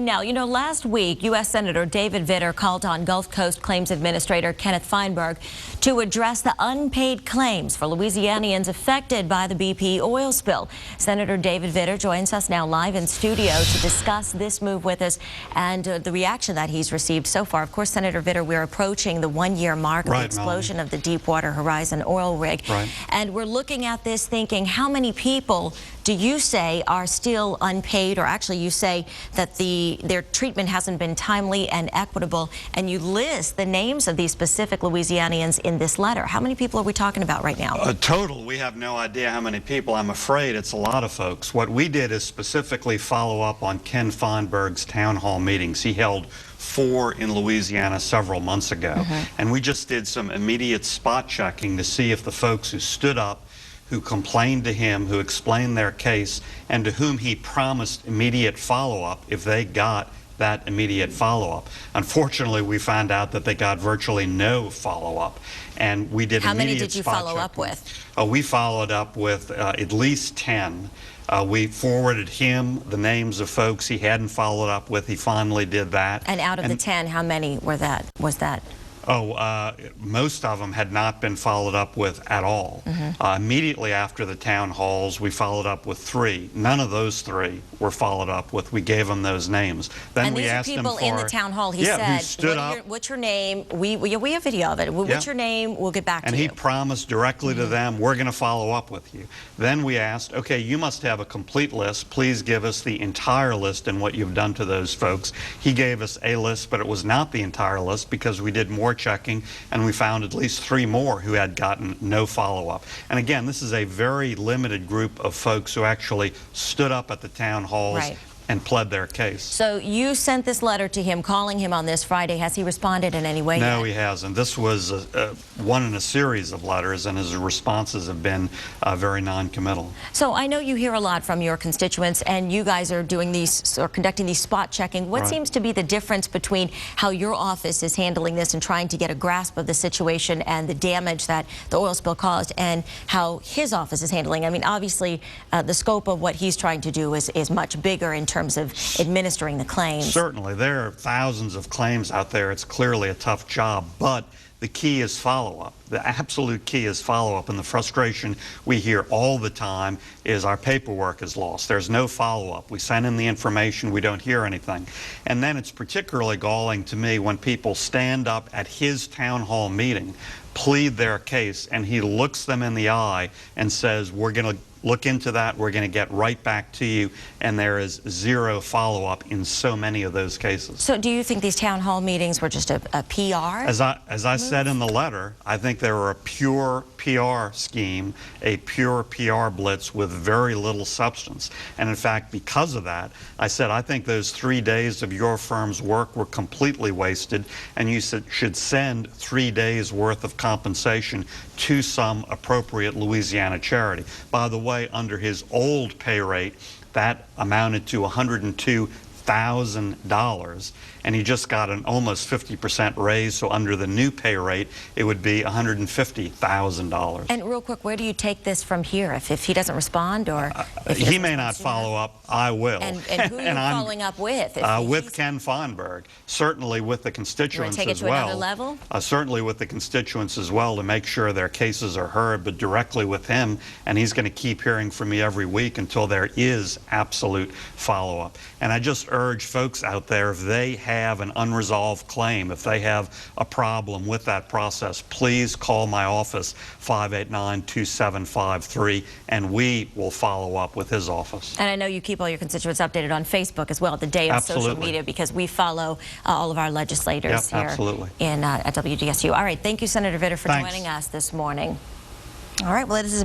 Now, you know, last week, U.S. Senator David Vitter called on Gulf Coast Claims Administrator Kenneth Feinberg to address the unpaid claims for Louisianians affected by the BP oil spill. Senator David Vitter joins us now live in studio to discuss this move with us and the reaction that he's received so far. Of course, Senator Vitter, we're approaching the one-year mark of the explosion of the Deepwater Horizon oil rig. And we're looking at this thinking, how many people do you say are still unpaid, or actually you say that their treatment hasn't been timely and equitable, and you list the names of these specific Louisianians in this letter. How many people are we talking about right now? Total, we have no idea how many people. I'm afraid it's a lot of folks. What we did is specifically follow up on Ken Feinberg's town hall meetings. He held 4 in Louisiana several months ago, and we just did some immediate spot checking to see if the folks who stood up, who complained to him, who explained their case, and to whom he promised immediate follow-up if they got that immediate follow-up. Unfortunately, we found out that they got virtually no follow-up, and we did How immediate many did you follow up with? We followed up with at least 10. We forwarded him the names of folks he hadn't followed up with. He finally did that. And out of the 10, how many was that? Most of them had not been followed up with at all. Immediately after the town halls, we followed up with 3. None of those 3 were followed up with. We gave them those names. Then and we these asked are people them in the town hall. He who said, stood up. What's your name? We have video of it. What's your name? We'll get back to you. And he promised directly to them, we're going to follow up with you. Then we asked, okay, you must have a complete list. Please give us the entire list and what you've done to those folks. He gave us a list, but it was not the entire list because we did more checking, and we found at least 3 more who had gotten no follow-up. And again, this is a very limited group of folks who actually stood up at the town halls and pled their case. So you sent this letter to him, calling him on this Friday. Has he responded in any way No, yet? he hasn't. This was one in a series of letters, and his responses have been very non-committal. So I know you hear a lot from your constituents, and you guys are doing these, or conducting these spot checking. What seems to be the difference between how your office is handling this and trying to get a grasp of the situation and the damage that the oil spill caused, and how his office is handling? I mean, obviously, the scope of what he's trying to do is much bigger in terms of administering the claims. Certainly. There are thousands of claims out there. It's clearly a tough job, but the key is follow-up. The absolute key is follow-up, and the frustration we hear all the time is our paperwork is lost. There's no follow-up. We send in the information, we don't hear anything. And then it's particularly galling to me when people stand up at his town hall meeting, plead their case, and he looks them in the eye and says, we're going to look into that, we're going to get right back to you, and there is 0 follow-up in so many of those cases. So do you think these town hall meetings were just a PR? As I said in the letter, I think they were a pure PR scheme, a pure PR blitz with very little substance. And in fact, because of that, I said, I think those 3 days of your firm's work were completely wasted, and you should send 3 days worth of compensation to some appropriate Louisiana charity. By the way, under his old pay rate, that amounted to $102,000, and he just got an almost 50% raise, so under the new pay rate, it would be $150,000. And real quick, where do you take this from here? If he doesn't respond, or if he may not follow up, I will. And who are you following up with? With Ken Feinberg, certainly with the constituents take it as to well. Another level? Certainly with the constituents as well, to make sure their cases are heard, but directly with him, and he's going to keep hearing from me every week until there is absolute follow-up. And I just urge folks out there, if they have an unresolved claim, if they have a problem with that process, please call my office, 589-2753, and we will follow up with his office. And I know you keep all your constituents updated on Facebook as well, the day of social media, because we follow all of our legislators here at WDSU. All right, thank you, Senator Vitter, for joining us this morning. All right, well, this is